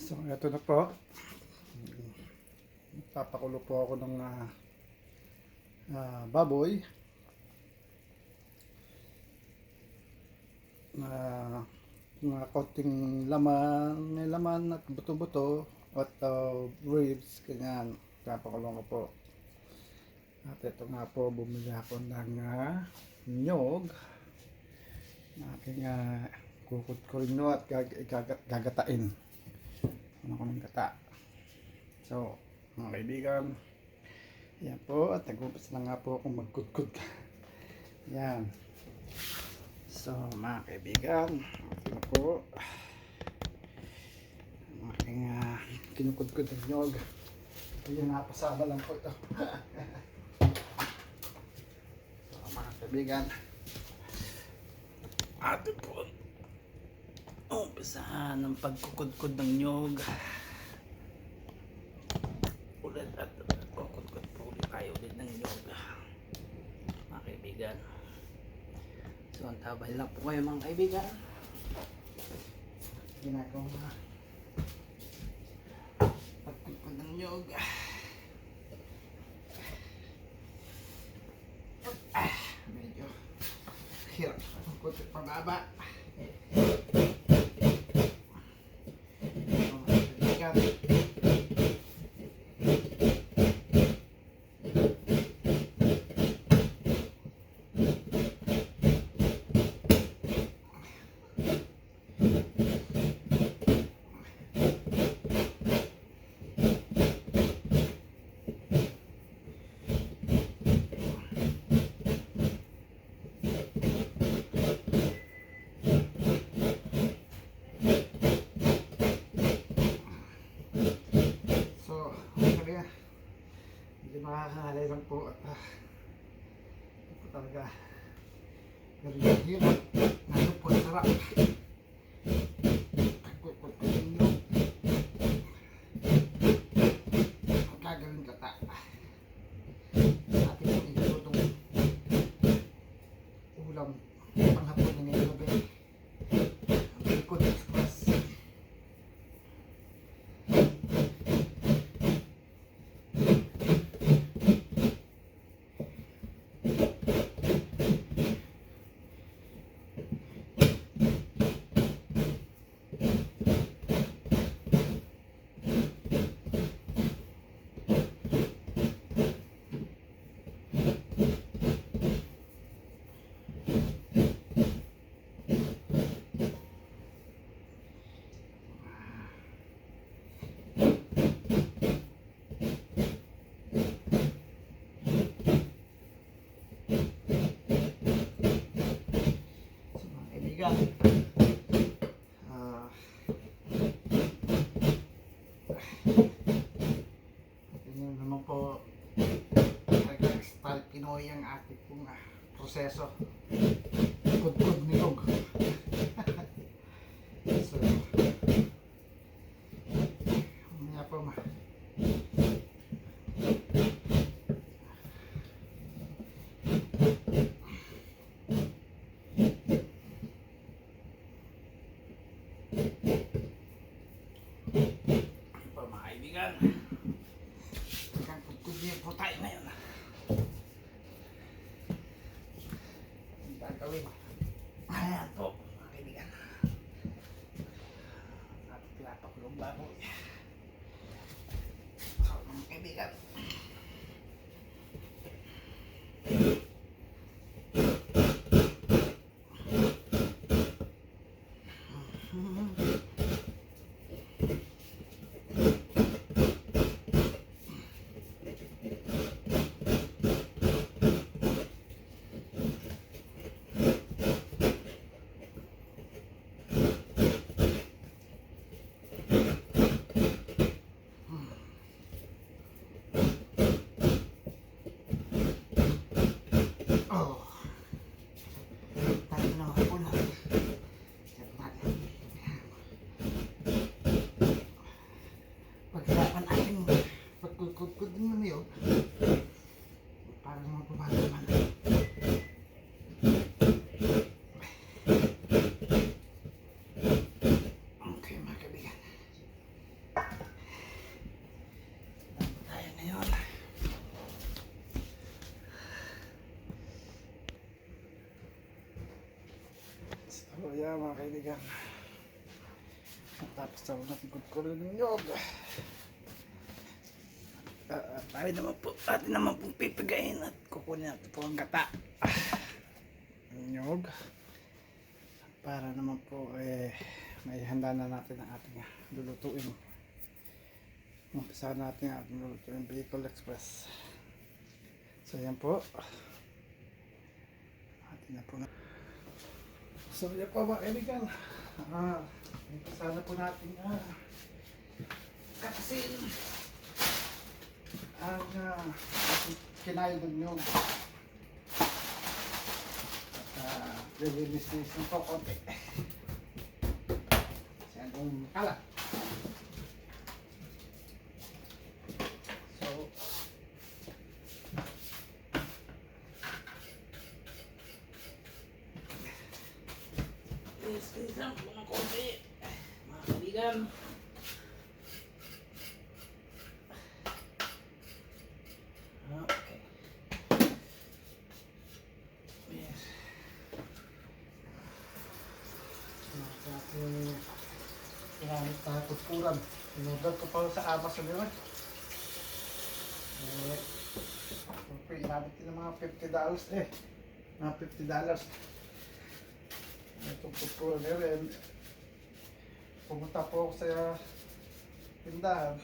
So, ito na po. Papakulo po ako ng baboy. Mga konting laman, may laman at buto-buto at ribs, ganyan. Papakulong ko po. At ito nga po, bumili ako ng nyog. Aking kukut-kurin nyo at gagatain. Ano ko ng gata. So, mga kaibigan, yan po, at nag-umpis na nga po akong magkudkod. Yan. So, mga kaibigan, ito na po ang aking kinukudkod ng nyog. Ayan, napasama lang po ito. So, mga kaibigan, atin po umpisahan ng pagkukudkod ng nyog. Ulit at kukudkod po ulit tayo ulit ng nyog, mga kaibigan. So, antabay lang po kayo mga kaibigan. Ginagawa pagkukudkod ng nyog. Medyo hirap ang kunti pababa. Makakahalay lang po at ito talaga very hirap, ano po sarap pagkukudkod ninyo ang gagawin kata atin po inilutong ulam panghapon na ngayon gabi ang likod express. Yun naman po style Pinoy ang ating pong proseso kudkod nilog. So mamaya po mga kaibigan, kudkod niya po tayo ngayon. Ang gagawin, ayan po mga kaibigan, at pinapakulong baboy. So mga kaibigan, mga kaibigan. Tapos ako natikod ko rin ng nyog. Tayo naman po, atin naman pong pipigayin at kukunin natin po ang gata. Ang nyog. Para naman po may handa na natin ang ating lulutuin. Umpisa natin ang ating lulutuin, Bicol Express. So yan po. Atin na po na. So yan po mga kaibigan. Umpisa na po natin katasin ang kinayod ng nyog. At lilinis-linis ng po konti. Siyang kalat. So linis-linis lang po ng konti mga kaibigan. Okay. Yes. Ginamit na kuskuran. Inorder ko pa sa Amazon yun. Okay, inabit din ng mga $50 mga $50. Itong kuskuran na rin. Pumunta po ako sa tindahan.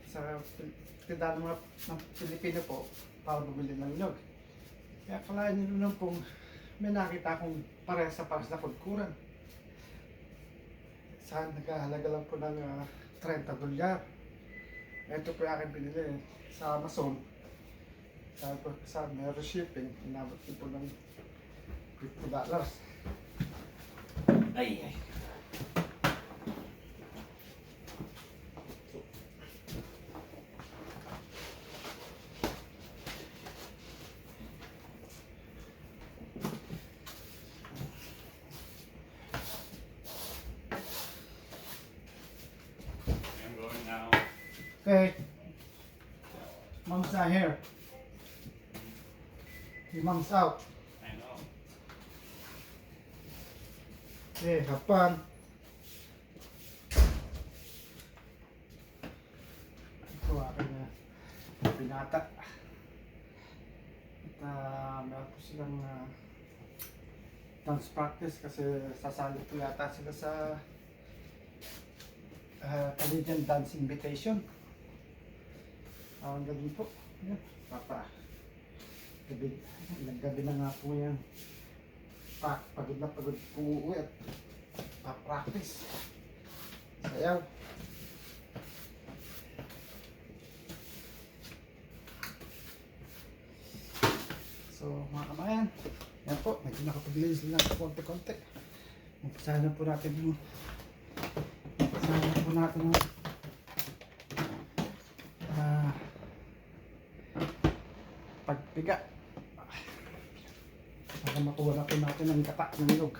Sa tindahan ng Pilipino po para bumili ng nyog. Kaya kalahin nyo naman pong may nakita akong pares na kuskuran. Saan nagkahalaga lang po ng $30. Ito po yung aking binili sa Amazon. Sabi po sa meron shipping, inabot din po ng $50. Ay ay. Okay, mom's not here. Your mom's out. I know. Okay, have fun. Ito akin na binata. At meron po silang dance practice kasi sasali po yata sila sa Canadian Dance Invitation. Ang gabi po. Yan, papa. Gabi na nga po yan. Pagod na pagod po uuwi at pa-practice. Sayaw. So mga kamayan, yan po, medyo nakapaglinis lang po konti-konti. Umpisahan na po natin yung pagpiga para makuha na po natin ang gata ng nyog.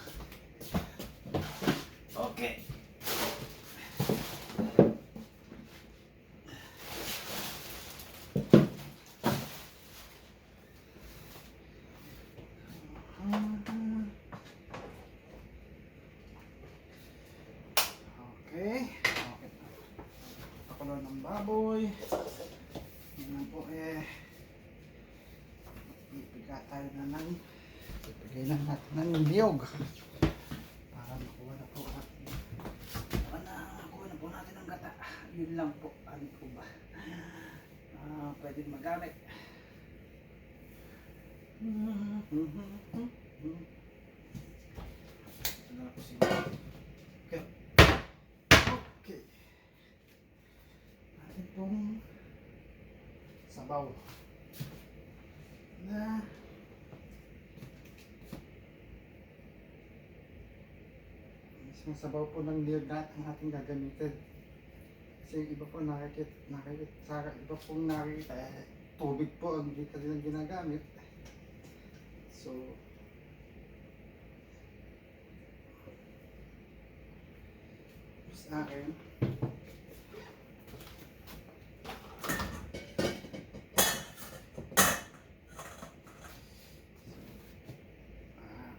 Okay. Okay. Pakulo ng baboy. Yan po ipiga tayo na ng ipigay na natin ng niyog para makuha na po natin ang gata. Yun lang po. Ano po ba pwede magamit. Okay. Okay. Natin pong sabaw na mismo sabaw po ng niyog na ang ating gagamitin. Kasi yung iba po nakikita iba pong nakikita tubig po ang hindi kanilang ginagamit. So sa akin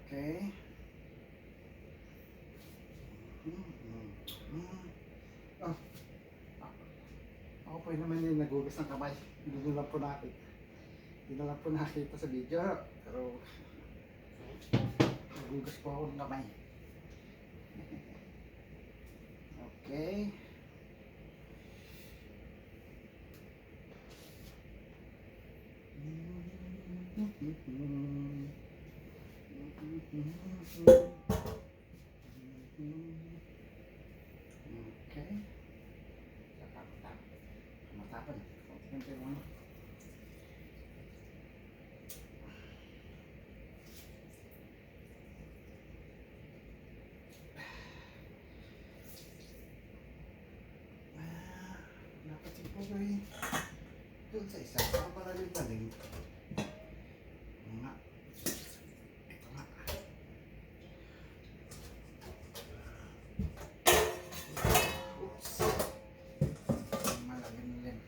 okay. okay naman yung nagugas ng kamay. Hindi nyo lang po nakita. Hindi na lang po nakita sa video. Pero nagugas po ako ng kamay. Okay. Okay. Matapan. Konti mo. Dapat siguro doon sa isa. Para rin pa rin. Nga. Ito nga. Oops. Malagyan na rin.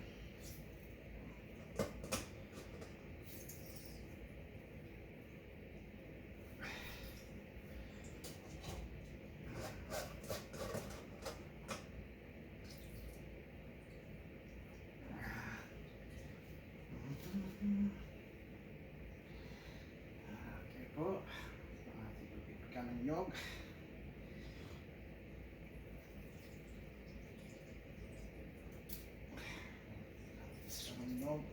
Okay po. Ating pagpipika ng nyog. Isa ng nyog.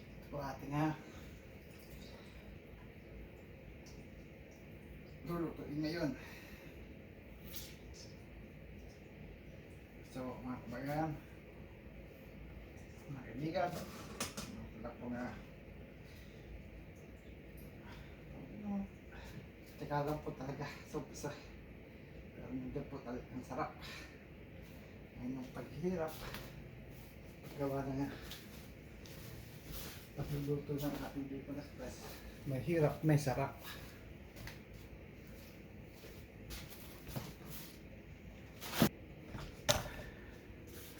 Ito po ating lulutuin ngayon. So mga kabayan, mga kaibigan, wala po nga teka lang po talaga sa umpisa. Pero nandiyan po talaga ang sarap. Ngayon yung paghihirap, gawa na nga pagluluto ng ating Bicol Express. May hirap, may sarap.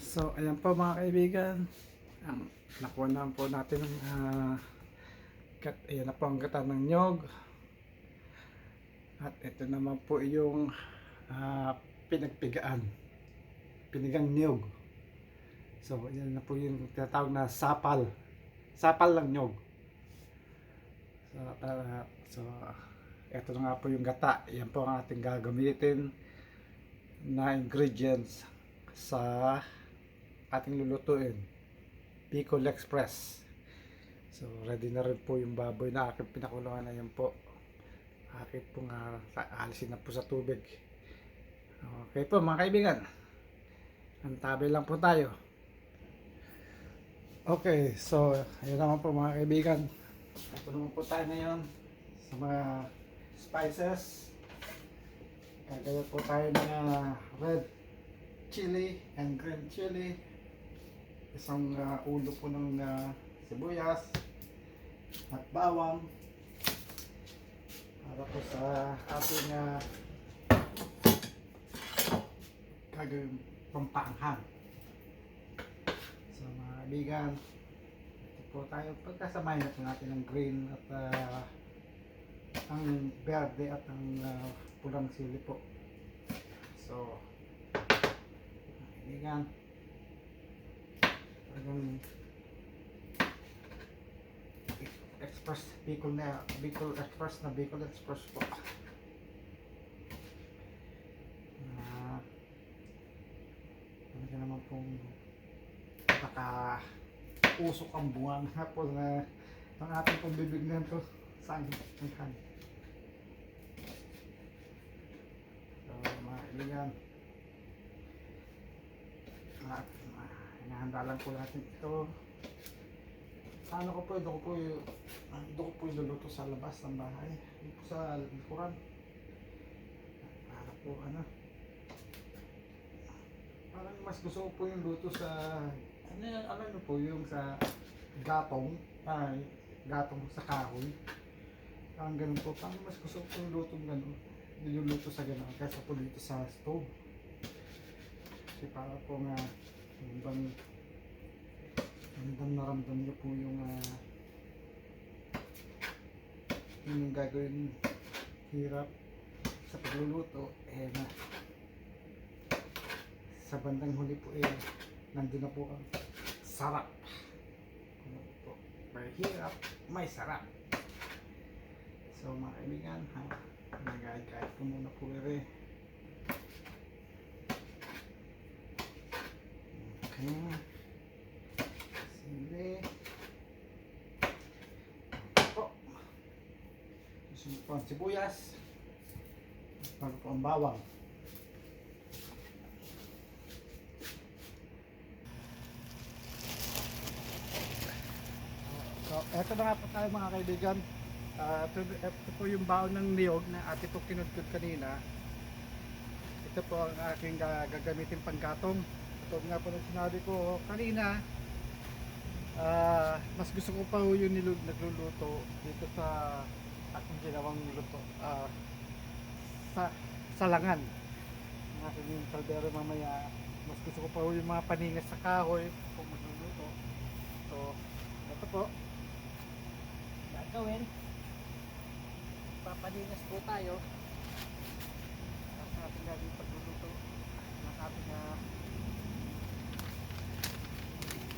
So ayan po mga kaibigan, ang nakuha na po natin ng ayan na po ang gata ng nyog. At ito naman po yung pinagpigaan, pinigang niyog. So yan na po yung tinatawag na sapal ng nyog. So ito na nga po yung gata. Yan po ang ating gagamitin na ingredients sa ating lulutuin, Bicol Express. So ready na rin po yung baboy na aking pinakulungan. Ayan po, akin pong alisin na po sa tubig. Okay po mga kaibigan, antabi lang po tayo. Okay, so ayun naman po mga kaibigan, ito naman po tayo ngayon sa mga spices. Gagaya po tayo ng red chili and green chili, isang ulo po ng sibuyas at bawang para po sa ating gagawin pampaanghang. So mga kaibigan, ito po tayo, pagkasamahin po natin ng green at ang verde at ang pulang sili po. So mga kaibigan, talagang Express Bicol Express na Bicol Express po. Talaga naman pong naka-usok ang buwan hapon na ang ating pong bibigyan to sa ang kan. So mga kaibigan, hinahanda lang po natin ito. Ano ko po, doon ko po iluluto sa labas ng bahay, dito sa likuran. Para po parang mas gusto ko po yung luto sa po yung sa gatong sa kahoy. Ang ganun po. Parang mas gusto ko lutong ganun. Niluluto sa ganun kaysa po dito sa stove. Kasi para po nga ramdam, ramdam na ramdam niyo po yung gagawin hirap sa pagluluto. Eh na sa bandang huli po nandun na po ang sarap. Ano po, may hirap, may sarap. So mga kaibigan, nag-kahit ko muna po okay. Sili. Po. Susunod po ang sibuyas. Bago po ang bawang. So, eto na nga po tayo mga kaibigan. Ito po yung baon ng niyog na ate po kinudkod kanina. Ito po ang aking gagamitin panggatong. Ito nga po nang sinabi ko kanina, mas gusto ko pa yung nagluluto dito sa aking ginawang luto sa salangan. Ang aking kaldero mamaya, mas gusto ko pa yung mga paningas sa kahoy kung magluluto. So, ito po gagawin, papaningas po tayo sa ating gagawin pagluluto ng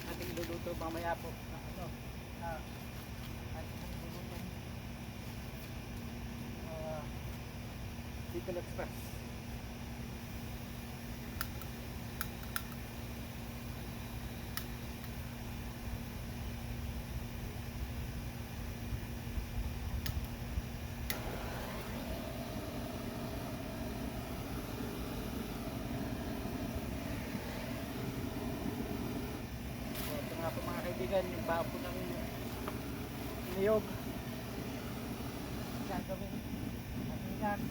ating luluto mamaya po na ating luluto Bicol Express. Nga po mga kaibigan, yung babo ng niyog gagawin paningas.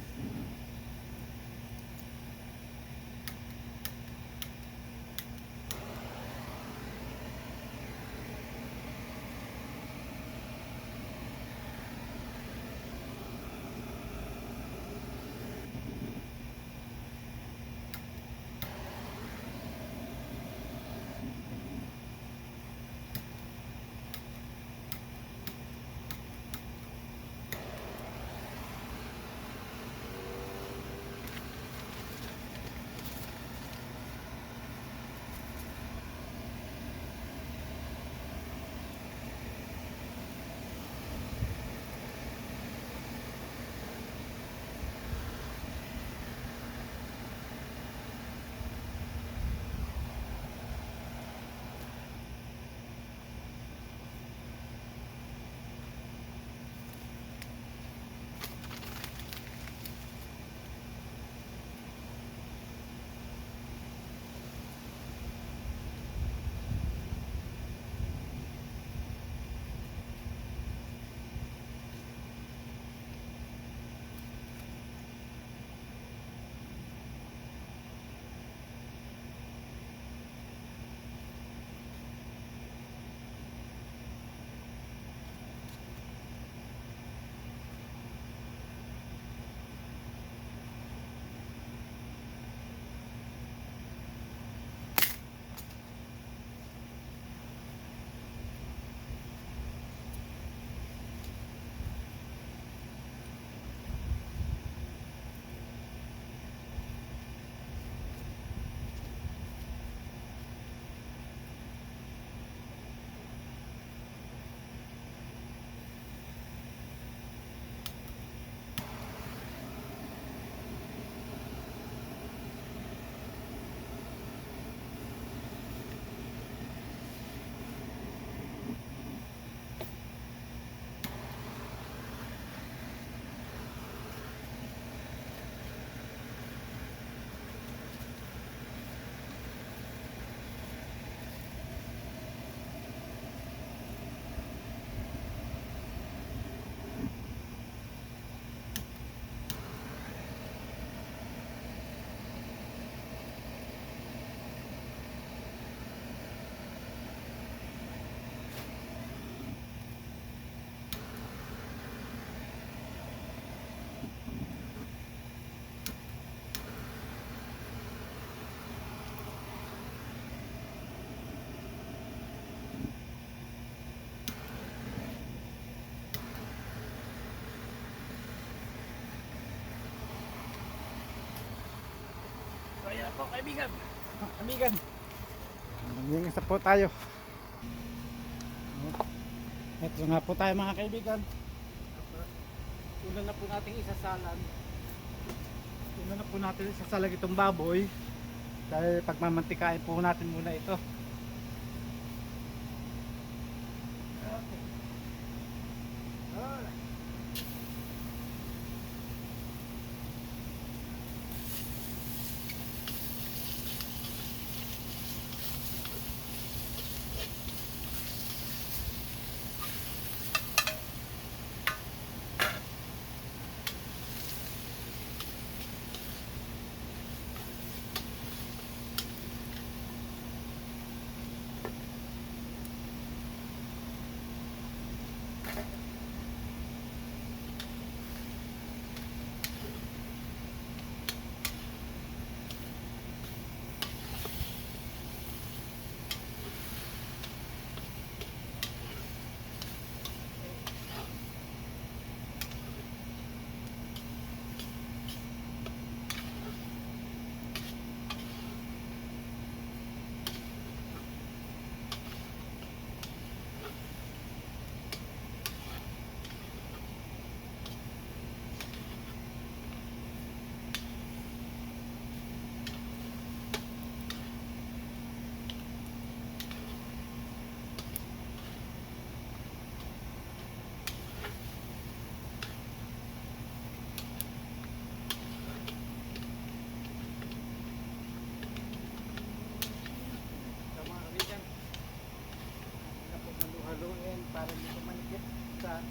ayan po kaibigan. Kaibigan. Mag-iingisa po tayo. Ito nga po tayo mga kaibigan. Una na po natin isasalan. Una na po natin isasalag itong baboy. Dahil pagmamantikain po natin muna ito. Okay. Alright. Haluin para dito manikit sa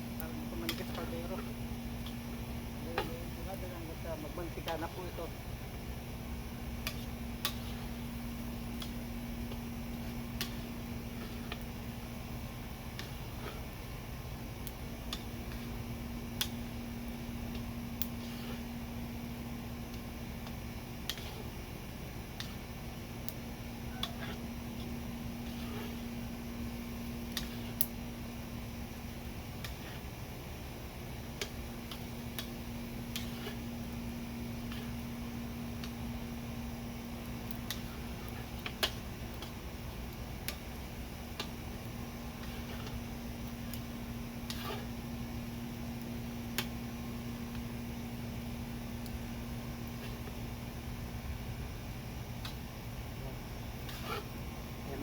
kaldero. Magmantika na po ito.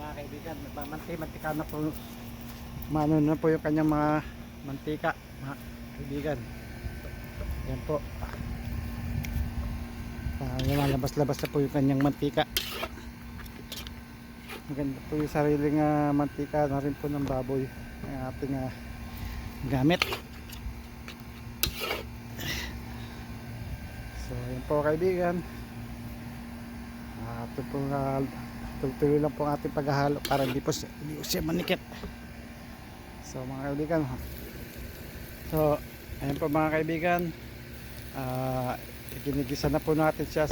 Mga kaibigan, mantika na po, maano na po yung kanyang mga mantika mga kaibigan. Yan po, lumalabas-labas na po yung kanyang mantika. Maganda po yung sariling mantika na rin po ng baboy ang ating gamit. So yan po kaibigan, ito po tuloy lang po ang ating paghahalo para hindi po siya manikit. So mga kaibigan, so ayan po mga kaibigan, ginigisa na po natin siya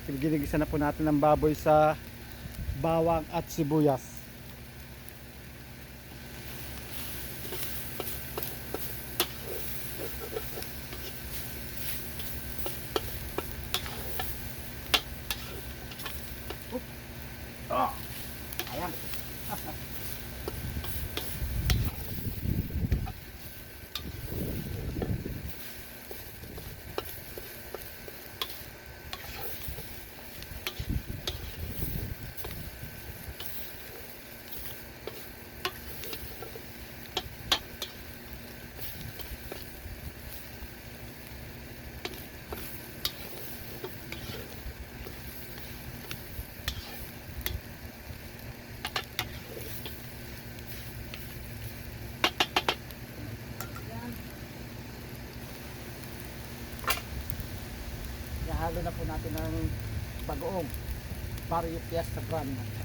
ginigisa na po natin ang baboy sa bawang at sibuyas. Oh, ayan. Halo na po natin ng bagoong Barrio Fiesta Grande.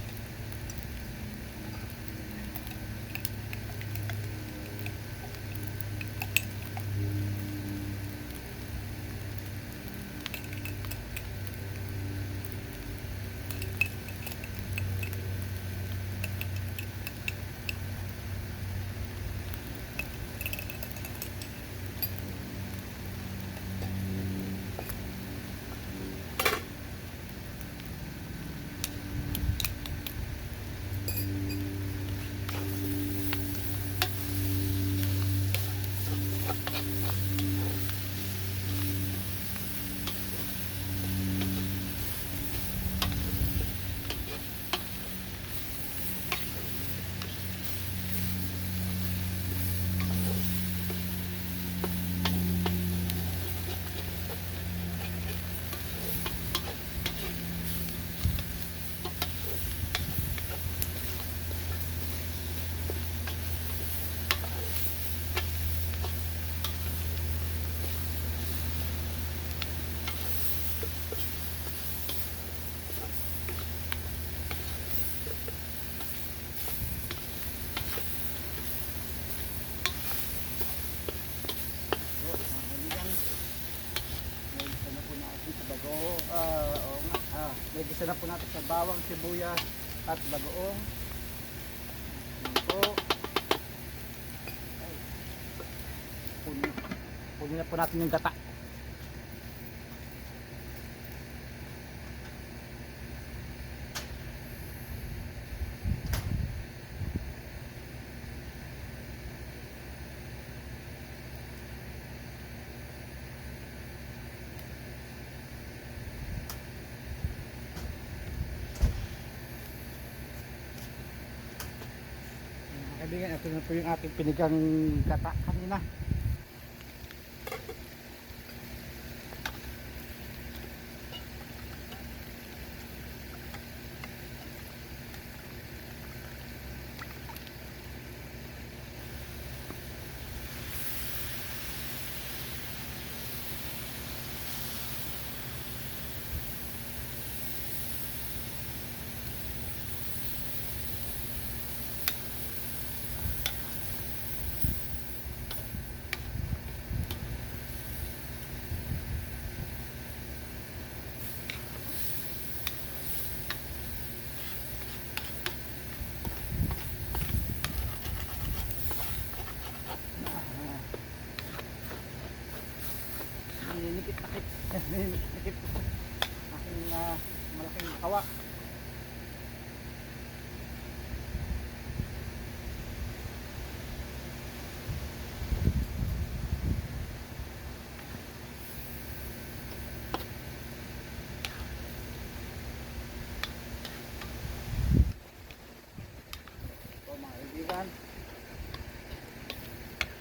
Igisa na po natin sa bawang, sibuyas at bagoong. Yan po. Ay, punin na po natin yung gata. Kaibigan, ito na po yung ating pinigang gata kanina. Nikit-nakit. Nikit aking malaking hawak. So mga kaibigan,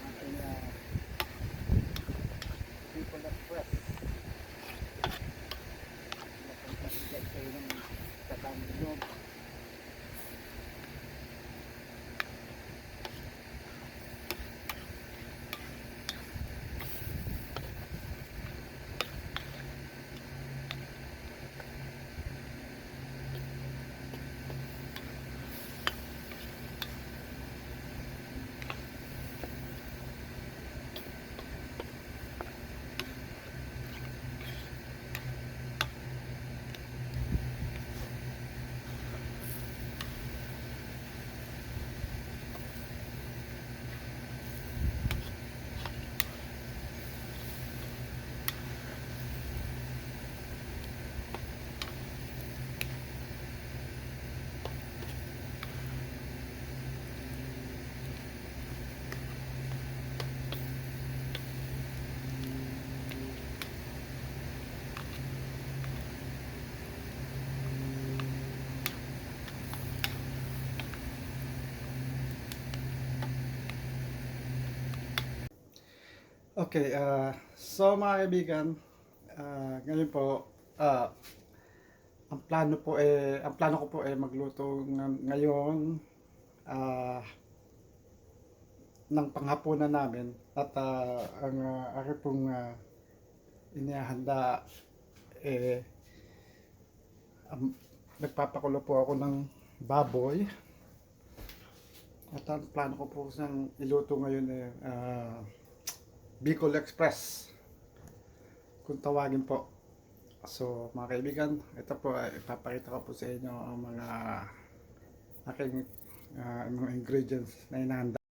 ating Bicol Express. Napunta kayo ng katamilog. Okay, so mga kaibigan, ngayon po, ang plano ko po magluto ngayon ng panghapunan namin at ang aking pong inihahanda nagpapakulo po ako ng baboy at ang plano ko po siyang iluto ngayon Bicol Express kung tawagin po. So mga kaibigan, ito po ipapakita ko po sa inyo ang mga aking mga ingredients na inahanda.